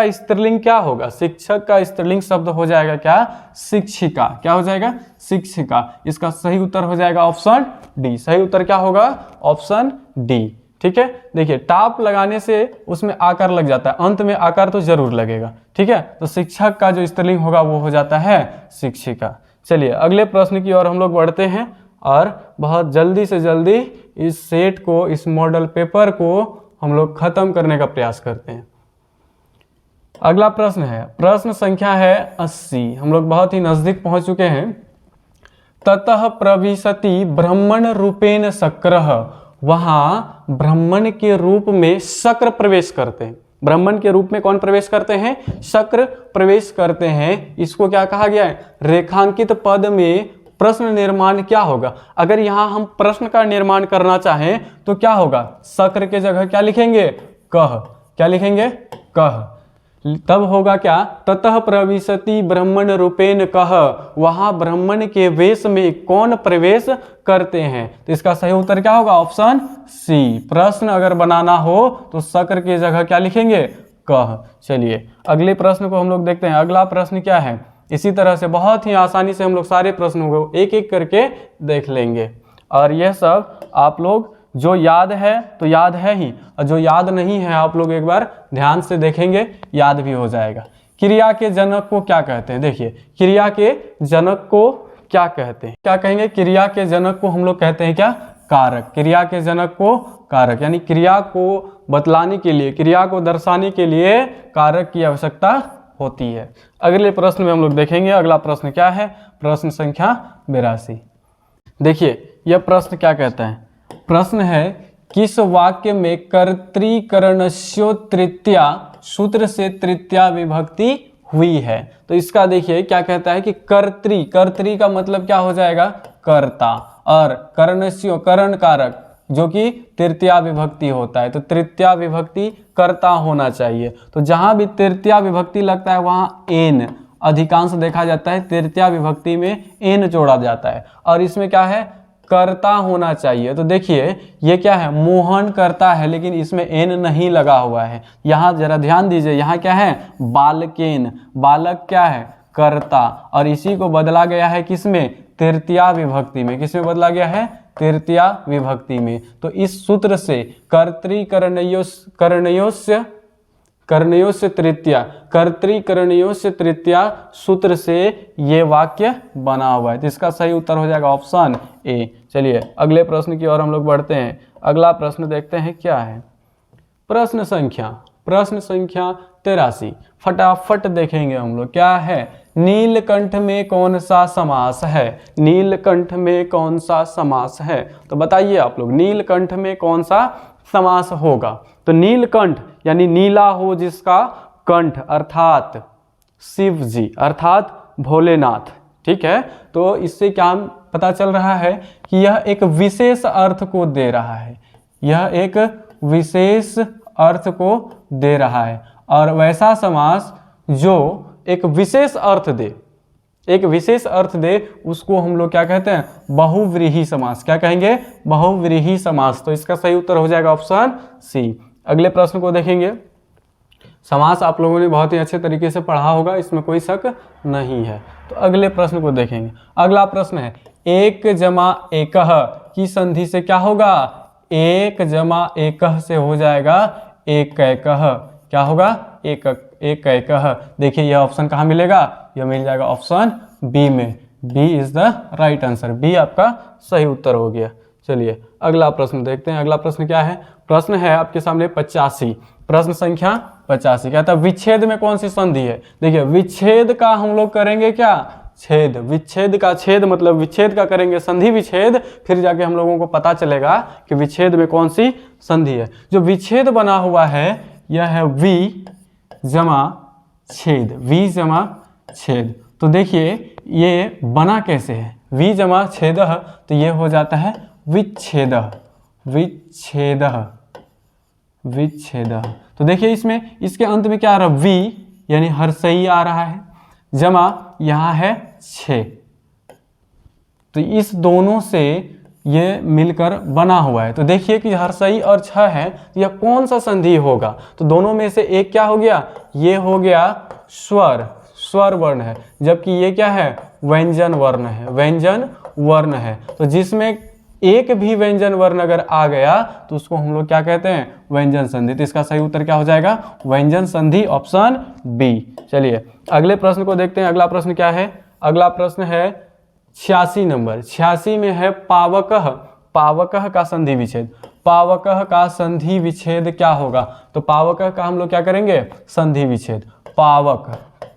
स्त्रीलिंग क्या होगा, शिक्षक का स्त्रीलिंग शब्द हो जाएगा क्या, शिक्षिका। क्या हो जाएगा, शिक्षिका। इसका सही उत्तर हो जाएगा ऑप्शन डी। सही उत्तर क्या होगा, ऑप्शन डी। ठीक है, देखिए टाप लगाने से उसमें आकार लग जाता है, अंत में आकार तो जरूर लगेगा। ठीक है, तो शिक्षक का जो स्त्रीलिंग होगा वो हो जाता है शिक्षिका। चलिए अगले प्रश्न की ओर हम लोग बढ़ते हैं और बहुत जल्दी से जल्दी इस सेट को, इस मॉडल पेपर को हम लोग खत्म करने का प्रयास करते हैं। अगला प्रश्न है, प्रश्न संख्या है 80। हम लोग बहुत ही नजदीक पहुंच चुके हैं। ततः प्रविशति ब्रह्मण रूपेण शक्रः, वहां ब्राह्मण के रूप में शक्र प्रवेश करते हैं। ब्राह्मण के रूप में कौन प्रवेश करते हैं, शक्र प्रवेश करते हैं। इसको क्या कहा गया है, रेखांकित पद में प्रश्न निर्माण क्या होगा। अगर यहां हम प्रश्न का निर्माण करना चाहें तो क्या होगा, शक्र के जगह क्या लिखेंगे, कह। क्या लिखेंगे, कह। तब होगा क्या, ततः प्रविशति ब्राह्मण रूपेण कह, वहां ब्राह्मण के वेश में कौन प्रवेश करते हैं। तो इसका सही उत्तर क्या होगा, ऑप्शन सी। प्रश्न अगर बनाना हो तो शक्र की जगह क्या लिखेंगे, कह। चलिए अगले प्रश्न को हम लोग देखते हैं। अगला प्रश्न क्या है, इसी तरह से बहुत ही आसानी से हम लोग सारे प्रश्नों को एक एक करके देख लेंगे। और यह सब आप लोग जो याद है तो याद है ही, और जो याद नहीं है आप लोग एक बार ध्यान से देखेंगे, याद भी हो जाएगा। क्रिया के जनक को क्या कहते हैं। देखिए क्रिया के जनक को क्या कहते हैं, क्या कहेंगे, क्रिया के जनक को हम लोग कहते हैं क्या, कारक। क्रिया के जनक को कारक, यानी क्रिया को बतलाने के लिए, क्रिया को दर्शाने के लिए कारक की आवश्यकता होती है। अगले प्रश्न में हम लोग देखेंगे। अगला प्रश्न क्या है, प्रश्न संख्या 82। देखिए यह प्रश्न क्या कहता है, प्रश्न है किस वाक्य में कर्तृकरणस्यो तृतीया सूत्र से तृतीया विभक्ति हुई है। तो इसका देखिए क्या कहता है कि कर्तृ, कर्तृ का मतलब क्या हो जाएगा, कर्ता, और करणस्यो करण कारक जो कि तृतीया विभक्ति होता है। तो तृतीया विभक्ति कर्ता होना चाहिए। तो जहां भी तृतीया विभक्ति लगता है वहां एन अधिकांश देखा जाता है, तृतीया विभक्ति में एन जोड़ा जाता है, और इसमें क्या है, कर्ता होना चाहिए। तो देखिए ये क्या है, मोहन करता है, लेकिन इसमें एन नहीं लगा हुआ है। यहाँ जरा ध्यान दीजिए, यहाँ क्या है, बालकेन, बालक क्या है, कर्ता, और इसी को बदला गया है किसमें, तृतीया विभक्ति में। किसमें बदला गया है, तृतीया विभक्ति में। तो इस सूत्र से कर्तृकरणयोस्य तृतीया, कर्तृकरणयोस्य तृतीया सूत्र से ये वाक्य बना हुआ है। तो इसका सही उत्तर हो जाएगा ऑप्शन ए। चलिए अगले प्रश्न की ओर हम लोग बढ़ते हैं। अगला प्रश्न देखते हैं क्या है, प्रश्न संख्या प्रश्न संख्या 83 फटाफट देखेंगे हम लोग। क्या है? नीलकंठ में कौन सा समास है? नीलकंठ में कौन सा समास है? तो बताइए आप लोग, नीलकंठ में कौन सा समास होगा? तो नीलकंठ यानी नीला हो जिसका कंठ, अर्थात शिव जी, अर्थात भोलेनाथ। ठीक है, तो इससे क्या पता चल रहा है कि यह एक विशेष अर्थ को दे रहा है, यह एक विशेष अर्थ को दे रहा है। और वैसा समास जो एक विशेष अर्थ दे, एक विशेष अर्थ दे, उसको हम लोग क्या कहते हैं? बहुव्रीहि समास। क्या कहेंगे? बहुव्रीहि समास। तो इसका सही उत्तर हो जाएगा ऑप्शन सी। अगले प्रश्न को देखेंगे। समास आप लोगों ने बहुत ही अच्छे तरीके से पढ़ा होगा, इसमें कोई शक नहीं है। तो अगले प्रश्न को देखेंगे। अगला प्रश्न है एक जमा एकह की संधि से क्या होगा? एक जमा एकह से हो जाएगा एक एकह। क्या होगा? एक एकह। देखिए यह ऑप्शन कहाँ मिलेगा? यह मिल जाएगा ऑप्शन बी में। B is the right answer. B आपका सही उत्तर हो गया। चलिए अगला प्रश्न देखते हैं। अगला प्रश्न क्या है? प्रश्न है आपके सामने 85, प्रश्न संख्या 85। कहता है विच्छेद में कौन सी संधि है? देखिए विच्छेद का हम लोग करेंगे क्या? छेद। विच्छेद का छेद मतलब विच्छेद का करेंगे संधि विच्छेद, फिर जाके हम लोगों को पता चलेगा कि विच्छेद में कौन सी संधि है। जो विच्छेद बना हुआ है यह है वी जमा छेद। वी जमा छेद। तो देखिए ये बना कैसे है? वी जमा छेद, तो ये हो जाता है विच्छेद। विच्छेद, विच्छेद। तो देखिए इसमें इसके अंत में क्या आ रहा है? वी यानी हर्षई आ रहा है, जमा यहाँ है छे। तो इस दोनों से ये मिलकर बना हुआ है। तो देखिए कि हर्षई और छ है, तो यह कौन सा संधि होगा? तो दोनों में से एक क्या हो गया? ये हो गया स्वर, स्वर वर्ण है, जबकि ये क्या है? व्यंजन वर्ण है, व्यंजन वर्ण है। तो जिसमें एक भी व्यंजन वर्ण अगर आ गया तो उसको हम लोग क्या कहते हैं? व्यंजन संधि। तो इसका सही उत्तर क्या हो जाएगा? व्यंजन संधि, ऑप्शन बी। चलिए अगले प्रश्न को देखते हैं। अगला प्रश्न क्या है? अगला प्रश्न है 86 नंबर। 86 में है पावकः। पावकः का संधि विच्छेद। पावकः का संधि विच्छेद क्या होगा? तो पावकः का हम लोग क्या करेंगे? संधि विच्छेद। पावक,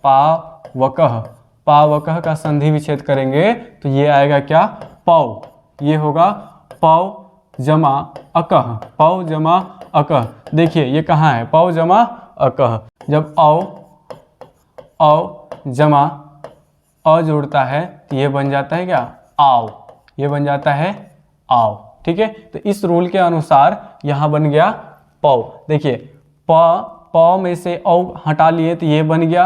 पावकः, पावकः का संधि विच्छेद करेंगे तो ये आएगा क्या? पौ। ये होगा पौ जमा अकह। पौ जमा अकह। देखिए ये कहाँ है? पौ जमा अकह। जब औ जमा अ जोड़ता है तो ये बन जाता है क्या? आओ। ये बन जाता है आओ। ठीक है, तो इस रूल के अनुसार यहाँ बन गया पौ। देखिए प में से औ हटा लिए तो ये बन गया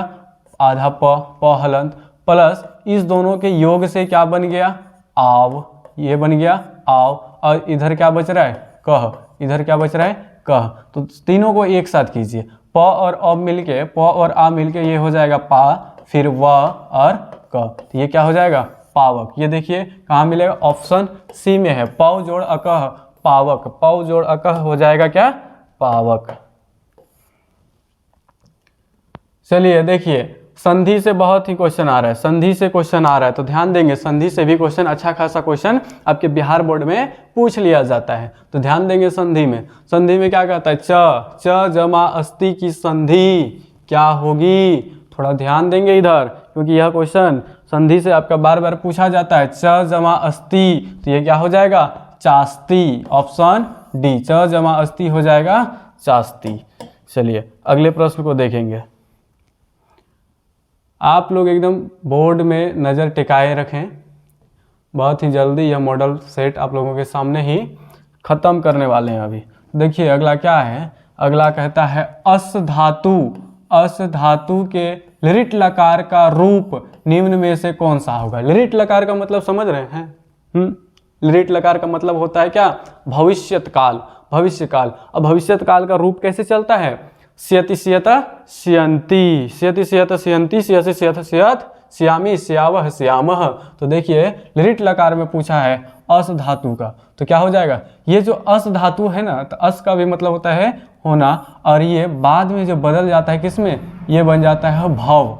आधा प हलंत, प्लस इस दोनों के योग से क्या बन गया? आव। ये बन गया आव। और इधर क्या बच रहा है? कह। इधर क्या बच रहा है? कह। तो तीनों को एक साथ कीजिए। प और अ मिलके, प और आ मिलके ये हो जाएगा पा, फिर व और क। तो ये क्या हो जाएगा? पावक। ये देखिए कहाँ मिलेगा? ऑप्शन सी में है। पौ जोड़ अकह पावक। पौ जोड़ अकह हो जाएगा क्या? पावक। चलिए देखिए संधि से बहुत ही क्वेश्चन आ रहा है, संधि से क्वेश्चन आ रहा है, तो ध्यान देंगे। संधि से भी क्वेश्चन, अच्छा खासा क्वेश्चन आपके बिहार बोर्ड में पूछ लिया जाता है, तो ध्यान देंगे। संधि में, संधि में क्या कहता है? च जमा अस्ति की संधि क्या होगी? थोड़ा ध्यान देंगे इधर, क्योंकि यह क्वेश्चन संधि से आपका बार बार पूछा जाता है। च जमा अस्ति, तो ये क्या हो जाएगा? चास्ती। ऑप्शन डी, च जमा अस्ति हो जाएगा चास्ती। चलिए अगले प्रश्न को देखेंगे। आप लोग एकदम बोर्ड में नज़र टिकाए रखें, बहुत ही जल्दी यह मॉडल सेट आप लोगों के सामने ही ख़त्म करने वाले हैं अभी। देखिए अगला क्या है? अगला कहता है अस धातु। अस धातु के लिरिट लकार का रूप निम्न में से कौन सा होगा? लिरिट लकार का मतलब समझ रहे हैं? लिरिट लकार का मतलब होता है क्या? भविष्यत काल, भविष्य काल। अब भविष्यत काल का रूप कैसे चलता है? स्यति स्यत स्यन्ति, स्यति स्यत स्यन्ति, स्यसि स्यत स्यत श्यामी, श्यावह श्यामः। तो देखिए लिरिट लकार में पूछा है अस धातु का, तो क्या हो जाएगा? ये जो अस धातु है ना, तो अस का भी मतलब होता है होना, और ये बाद में जब बदल जाता है किसमें? ये बन जाता है भव।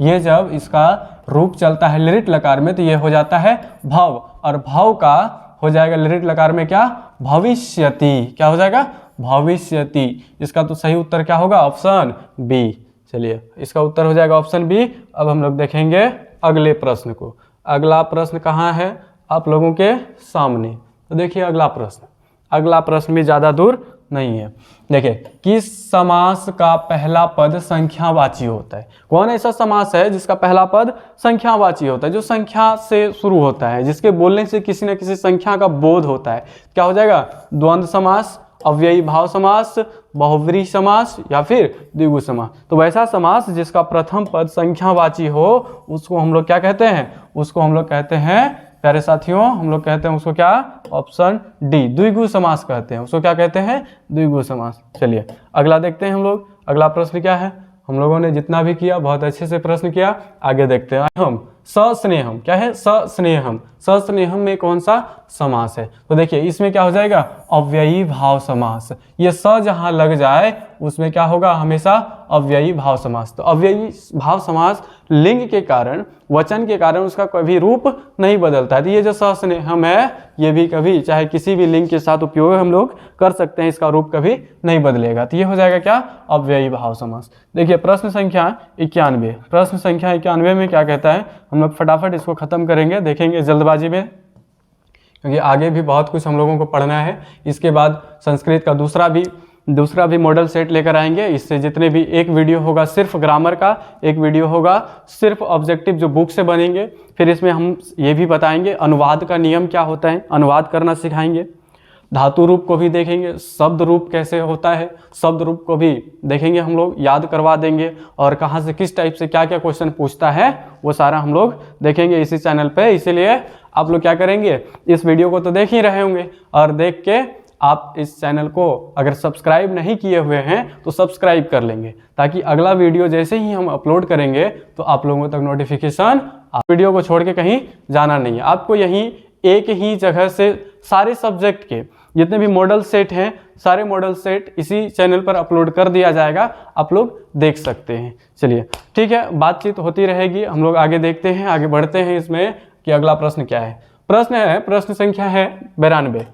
ये जब इसका रूप चलता है लिरिट लकार में तो ये हो जाता है भव, और भव का हो जाएगा लिरिट लकार में क्या? भविष्यति। क्या हो जाएगा? भविष्यति। इसका तो सही उत्तर क्या होगा? Option B. चलिए इसका उत्तर हो जाएगा ऑप्शन बी। अब हम लोग देखेंगे अगले प्रश्न को। अगला प्रश्न कहाँ है? आप लोगों के सामने। तो देखिए अगला प्रश्न भी ज़्यादा दूर नहीं है। देखिए, किस समास का पहला पद संख्यावाची होता है? कौन ऐसा समास है जिसका पहला पद संख्यावाची होता है, जो संख्या से शुरू होता है, जिसके बोलने से किसी न किसी संख्या का बोध होता है? क्या हो जाएगा? द्वंद्व समास, अव्ययी भाव समास, बहुव्रीहि समास या फिर द्विगु समास। तो वैसा समास जिसका प्रथम पद संख्यावाची हो उसको हम लोग क्या कहते हैं? उसको हम लोग कहते हैं प्यारे साथियों, हम लोग कहते हैं उसको क्या? ऑप्शन डी, द्विगु समास कहते हैं। उसको क्या कहते हैं? द्विगु समास। चलिए अगला देखते हैं हम लोग। अगला प्रश्न क्या है? हम लोगों ने जितना भी किया बहुत अच्छे से प्रश्न किया। आगे देखते हैं हम। सस्नेहम क्या है? सस्नेहम। सस्नेहम में कौन सा समास है? तो देखिए इसमें क्या हो जाएगा? अव्ययी भाव समास। ये स जहां लग जाए उसमें क्या होगा? हमेशा अव्ययी भाव समास। तो अव्ययी भाव समास लिंग के कारण, वचन के कारण उसका कभी रूप नहीं बदलता है। तो ये जो सस्नेहम है ये भी कभी चाहे किसी भी लिंग के साथ उपयोग हम लोग कर सकते हैं, इसका रूप कभी नहीं बदलेगा। तो ये हो जाएगा क्या? अव्ययी भाव समास। देखिए प्रश्न संख्या 91। प्रश्न संख्या 91 में क्या कहता है? हम लोग फटाफट इसको खत्म करेंगे, देखेंगे जल्दबाजी में, क्योंकि आगे भी बहुत कुछ हम लोगों को पढ़ना है। इसके बाद संस्कृत का दूसरा भी मॉडल सेट लेकर आएंगे। इससे जितने भी, एक वीडियो होगा सिर्फ ग्रामर का, एक वीडियो होगा सिर्फ ऑब्जेक्टिव जो बुक से बनेंगे। फिर इसमें हम ये भी बताएंगे अनुवाद का नियम क्या होता है, अनुवाद करना सिखाएंगे। धातु रूप को भी देखेंगे, शब्द रूप कैसे होता है, शब्द रूप को भी देखेंगे, हम लोग याद करवा देंगे। और कहाँ से किस टाइप से क्या क्या क्वेश्चन पूछता है वो सारा हम लोग देखेंगे इसी चैनल पे। इसीलिए आप लोग क्या करेंगे? इस वीडियो को तो देख ही रहे होंगे, और देख के आप इस चैनल को अगर सब्सक्राइब नहीं किए हुए हैं तो सब्सक्राइब कर लेंगे, ताकि अगला वीडियो जैसे ही हम अपलोड करेंगे तो आप लोगों तक नोटिफिकेशन। वीडियो को छोड़ के कहीं जाना नहीं है आपको, यहीं एक ही जगह से सारे सब्जेक्ट के जितने भी मॉडल सेट हैं, सारे मॉडल सेट इसी चैनल पर अपलोड कर दिया जाएगा, आप लोग देख सकते हैं। चलिए ठीक है, बातचीत होती रहेगी। हम लोग आगे देखते हैं, आगे बढ़ते हैं इसमें कि अगला प्रश्न क्या है। प्रश्न संख्या है 92।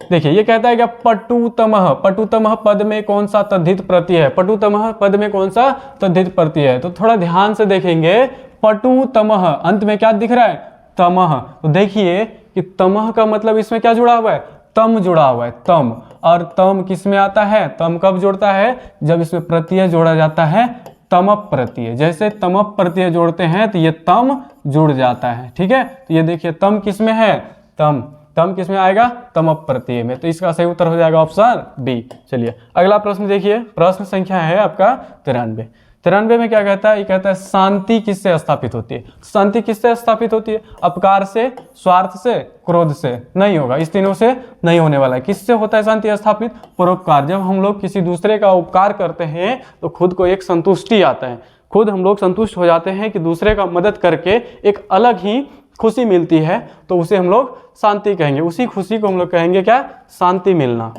देखिए ये कहता है कि पटुतमः, पटुतमः पद में कौन सा तद्धित प्रत्यय है? पटुतमः पद में कौन सा तद्धित प्रत्यय है? तो थोड़ा ध्यान से देखेंगे। पटुतमः अंत में क्या दिख रहा है? तमः। तो देखिए कि तमः का मतलब इसमें क्या जुड़ा हुआ है? तम जुड़ा हुआ है, तम। और तम किस में आता है? तम कब जोड़ता है? जब इसमें प्रत्यय जोड़ा जाता है, तमप प्रत्यय। जैसे तमप प्रत्यय जोड़ते हैं तो ये तम जुड़ जाता है। ठीक है, तो ये देखिए तम किस में है? तम किस में आएगा? तमप प्रत्यय में। तो इसका सही उत्तर हो जाएगा ऑप्शन बी। चलिए अगला प्रश्न देखिए। प्रश्न संख्या है आपका 93। 93 में क्या कहता है? ये कहता है शांति किससे स्थापित होती है? शांति किससे स्थापित होती है? अपकार से, स्वार्थ से, क्रोध से? नहीं होगा, इस तीनों से नहीं होने वाला है। किससे होता है शांति स्थापित? परोपकार। जब हम लोग किसी दूसरे का उपकार करते हैं तो खुद को एक संतुष्टि आता है, खुद हम लोग संतुष्ट हो जाते हैं कि दूसरे का मदद करके एक अलग ही खुशी मिलती है, तो उसे हम लोग शांति कहेंगे। उसी खुशी को हम लोग कहेंगे क्या? शांति मिलना।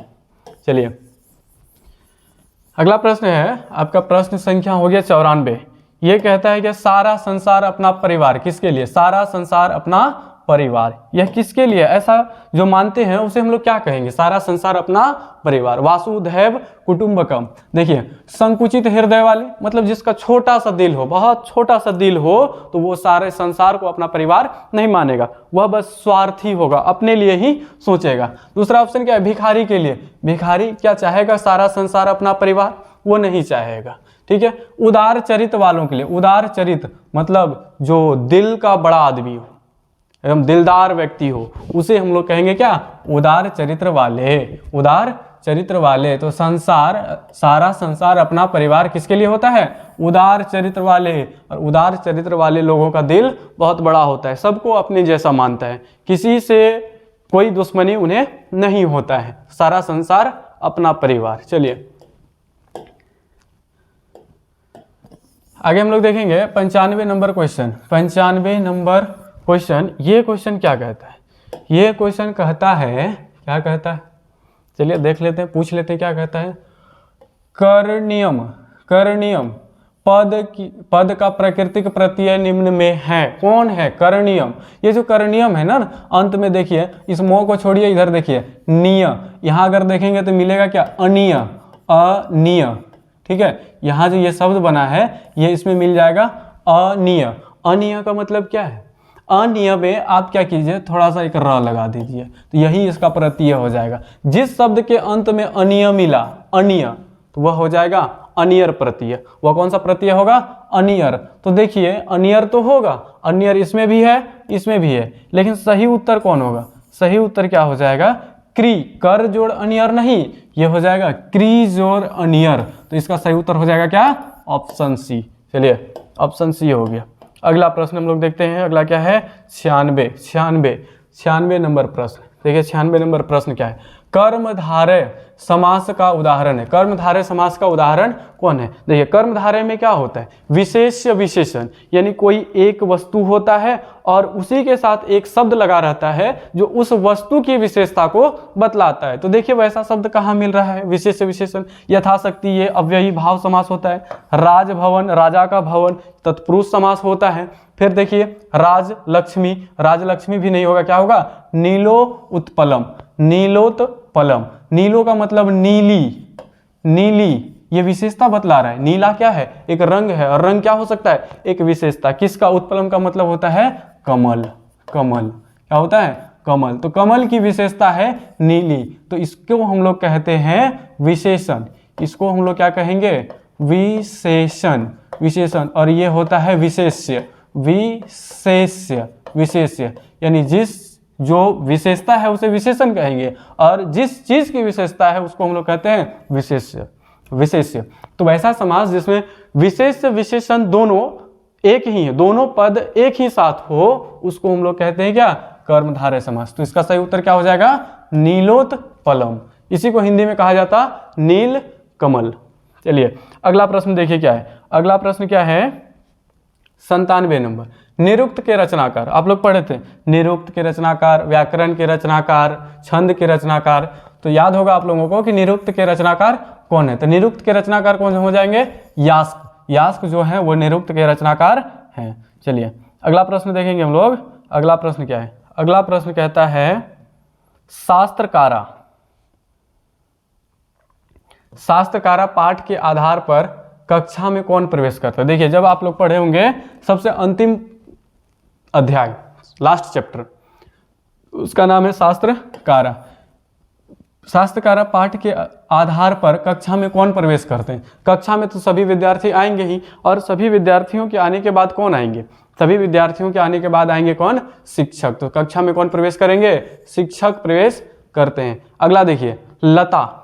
चलिए अगला प्रश्न है आपका, प्रश्न संख्या हो गया 94। ये कहता है कि सारा संसार अपना परिवार किसके लिए? सारा संसार अपना परिवार, यह किसके लिए? ऐसा जो मानते हैं उसे हम लोग क्या कहेंगे? सारा संसार अपना परिवार, वासुधैव कुटुंबकम। देखिए संकुचित हृदय वाले, मतलब जिसका छोटा सा दिल हो, बहुत छोटा सा दिल हो, तो वो सारे संसार को अपना परिवार नहीं मानेगा, वह बस स्वार्थी होगा, अपने लिए ही सोचेगा। दूसरा ऑप्शन क्या है? भिखारी के लिए। भिखारी क्या चाहेगा? सारा संसार अपना परिवार, वो नहीं चाहेगा। ठीक है, उदार चरित्र वालों के लिए। उदार चरित्र मतलब जो दिल का बड़ा आदमी हो, एकदम दिलदार व्यक्ति हो, उसे हम लोग कहेंगे क्या? उदार चरित्र वाले। उदार चरित्र वाले। तो संसार, सारा संसार अपना परिवार किसके लिए होता है? उदार चरित्र वाले। और उदार चरित्र वाले लोगों का दिल बहुत बड़ा होता है, सबको अपने जैसा मानता है, किसी से कोई दुश्मनी उन्हें नहीं होता है। सारा संसार अपना परिवार। चलिए आगे हम लोग देखेंगे 95 नंबर क्वेश्चन। 95 नंबर क्वेश्चन, ये क्वेश्चन क्या कहता है? ये क्वेश्चन कहता है, क्या कहता है? चलिए देख लेते हैं, पूछ लेते हैं क्या कहता है। कर्णियम, कर्णियम पद का प्राकृतिक प्रत्यय निम्न में है। कौन है? करणीयम। ये जो करणीयम है ना, अंत में देखिए, इस मोह को छोड़िए, इधर देखिए निय, यहाँ अगर देखेंगे तो मिलेगा क्या? अनिय, अनिय। ठीक है, यहाँ जो ये शब्द बना है ये इसमें मिल जाएगा अनिय। अनिय का मतलब क्या है? अनिय में आप क्या कीजिए, थोड़ा सा एक र लगा दीजिए, तो यही इसका प्रत्यय हो जाएगा। जिस शब्द के अंत में अनिय मिला, अनिय, तो वह हो जाएगा अनियर प्रत्यय। वह कौन सा प्रत्यय होगा? अनियर। तो देखिए अनियर तो होगा, अनियर इसमें भी है, इसमें भी है, लेकिन सही उत्तर कौन होगा? सही उत्तर क्या हो जाएगा? क्री, कर जोड़ अनियर नहीं, ये हो जाएगा क्री जोड़ अनियर। तो इसका सही उत्तर हो जाएगा क्या? Option C. चलिए ऑप्शन सी हो गया। अगला प्रश्न हम लोग देखते हैं। अगला क्या है? 96 नंबर प्रश्न। देखिए 96 नंबर प्रश्न क्या है? कर्मधारय समास का उदाहरण है। कर्मधारय समास का उदाहरण कौन है? देखिए कर्मधारय में क्या होता है? विशेष्य विशेषण, यानी कोई एक वस्तु होता है और उसी के साथ एक शब्द लगा रहता है जो उस वस्तु की विशेषता को बतलाता है। तो देखिए वैसा शब्द कहाँ मिल रहा है? विशेष्य विशेषण। यथाशक्ति ये अव्ययी भाव समास होता है। राजभवन, राजा का भवन, तत्पुरुष समास होता है। फिर देखिए राजलक्ष्मी, राजलक्ष्मी भी नहीं होगा, क्या होगा? नीलो उत्पलम, नीलोत्पलम। नीलो का मतलब नीली, नीली ये विशेषता बतला रहा है। नीला क्या है? एक रंग है, और रंग क्या हो सकता है? एक विशेषता। किसका? उत्पलम का मतलब होता है कमल। कमल क्या होता है? कमल। तो कमल की विशेषता है नीली, तो इसको हम लोग कहते हैं विशेषण। इसको हम लोग क्या कहेंगे? विशेषण, विशेषण। और ये होता है विशेष्य, विशेष्य, विशेष्य, यानी जो विशेषता है उसे विशेषण कहेंगे, और जिस चीज की विशेषता है उसको हम लोग कहते हैं विशेष्य, विशेष्य। तो वैसा समास जिसमें विशेष्य विशेषण दोनों एक ही है, दोनों पद एक ही साथ हो, उसको हम लोग कहते हैं क्या? कर्मधारय समास। तो इसका सही उत्तर क्या हो जाएगा? नीलोत्पलम। इसी को हिंदी में कहा जाता नील कमल। चलिए अगला प्रश्न देखिए क्या है। अगला प्रश्न क्या है? 97 नंबर। निरुक्त के रचनाकार, आप लोग पढ़े थे, निरुक्त के रचनाकार, व्याकरण के रचनाकार, छंद के रचनाकार। तो याद होगा आप लोगों को कि निरुक्त के रचनाकार कौन है? तो निरुक्त के रचनाकार कौन हो जाएंगे? यास्क। यास्क जो है वो निरुक्त के रचनाकार हैं। चलिए अगला प्रश्न देखेंगे हम लोग। अगला प्रश्न क्या है? अगला प्रश्न कहता है शास्त्रकारा। शास्त्रकारा पाठ के आधार पर कक्षा में कौन प्रवेश करता है? देखिए जब आप लोग पढ़े होंगे सबसे अंतिम अध्याय, लास्ट चैप्टर, उसका नाम है शास्त्रकारा। शास्त्रकारा पाठ के आधार पर कक्षा में कौन प्रवेश करते हैं? कक्षा में तो सभी विद्यार्थी आएंगे ही, और सभी विद्यार्थियों के आने के बाद कौन आएंगे? सभी विद्यार्थियों के आने के बाद आएंगे कौन? शिक्षक। तो कक्षा में कौन प्रवेश करेंगे? शिक्षक प्रवेश करते हैं। अगला देखिए लता।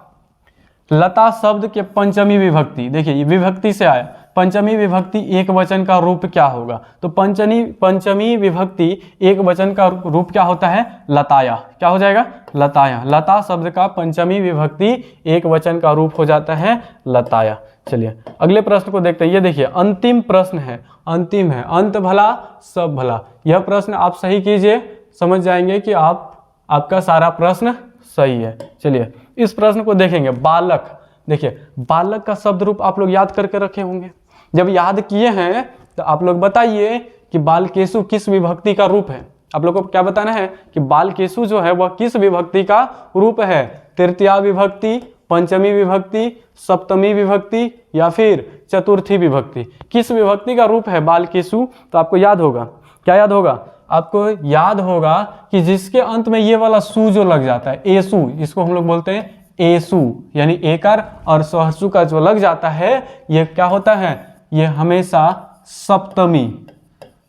लता शब्द के पंचमी विभक्ति, देखिए ये विभक्ति से आया, पंचमी विभक्ति एक वचन का रूप क्या होगा? तो पंचमी विभक्ति एक वचन का रूप क्या होता है? लताया। क्या हो जाएगा? लताया। लता शब्द का पंचमी विभक्ति एक वचन का रूप हो जाता है लताया। चलिए अगले प्रश्न को देखते हैं। ये देखिए अंतिम प्रश्न है, अंतिम है, अंत भला सब भला। यह प्रश्न आप सही कीजिए, समझ जाएंगे कि आपका सारा प्रश्न सही है। चलिए इस प्रश्न को देखेंगे। बालक, देखिए बालक का शब्द रूप आप लोग याद करके रखे होंगे। जब याद किए हैं तो आप लोग बताइए कि बालकेशु किस विभक्ति का रूप है? आप लोग को क्या बताना है कि बालकेशु जो है वह किस विभक्ति का रूप है? तृतीया विभक्ति, पंचमी विभक्ति, सप्तमी विभक्ति या फिर चतुर्थी विभक्ति? किस विभक्ति का रूप है बालकेशु? तो आपको याद होगा, क्या याद होगा? आपको याद होगा कि जिसके अंत में ये वाला सु जो लग जाता है, एसु, इसको हम लोग बोलते हैं एसु, यानी एकार और सहसु का जो लग जाता है, ये क्या होता है? ये हमेशा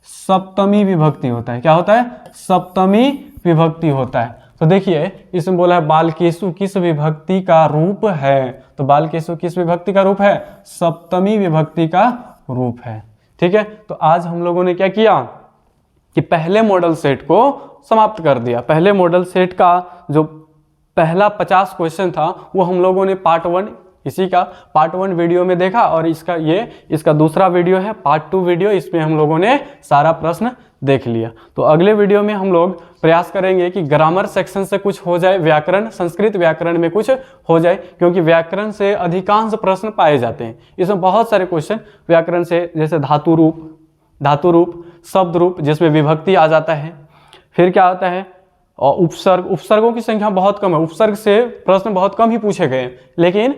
सप्तमी विभक्ति होता है। क्या होता है? सप्तमी विभक्ति होता है। तो देखिए इसमें बोला है बालकेशु किस विभक्ति का रूप है? तो बालकेशु किस विभक्ति का रूप है? सप्तमी विभक्ति का रूप है। ठीक है, तो आज हम लोगों ने क्या किया कि पहले मॉडल सेट को समाप्त कर दिया। पहले मॉडल सेट का जो पहला 50 क्वेश्चन था वो हम लोगों ने पार्ट 1 इसी का पार्ट 1 वीडियो में देखा और इसका दूसरा वीडियो है पार्ट 2 वीडियो, इसमें हम लोगों ने सारा प्रश्न देख लिया। तो अगले वीडियो में हम लोग प्रयास करेंगे कि ग्रामर सेक्शन से कुछ हो जाए, व्याकरण, संस्कृत व्याकरण में कुछ हो जाए, क्योंकि व्याकरण से अधिकांश प्रश्न पाए जाते हैं। इसमें बहुत सारे क्वेश्चन व्याकरण से, जैसे धातु रूप, शब्द रूप जिसमें विभक्ति आ जाता है, फिर क्या आता है और उपसर्गों की संख्या बहुत कम है, उपसर्ग से प्रश्न बहुत कम ही पूछे गए, लेकिन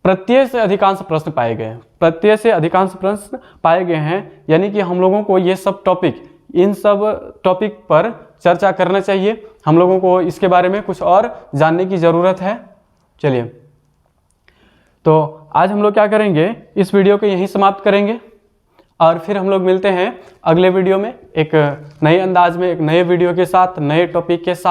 प्रत्यय से अधिकांश प्रश्न पाए गए हैं। यानी कि हम लोगों को इन सब टॉपिक पर चर्चा करना चाहिए, हम लोगों को इसके बारे में कुछ और जानने की ज़रूरत है। चलिए, तो आज हम लोग क्या करेंगे, इस वीडियो को यहीं समाप्त करेंगे और फिर हम लोग मिलते हैं अगले वीडियो में एक नए अंदाज में, एक नए वीडियो के साथ, नए टॉपिक के साथ।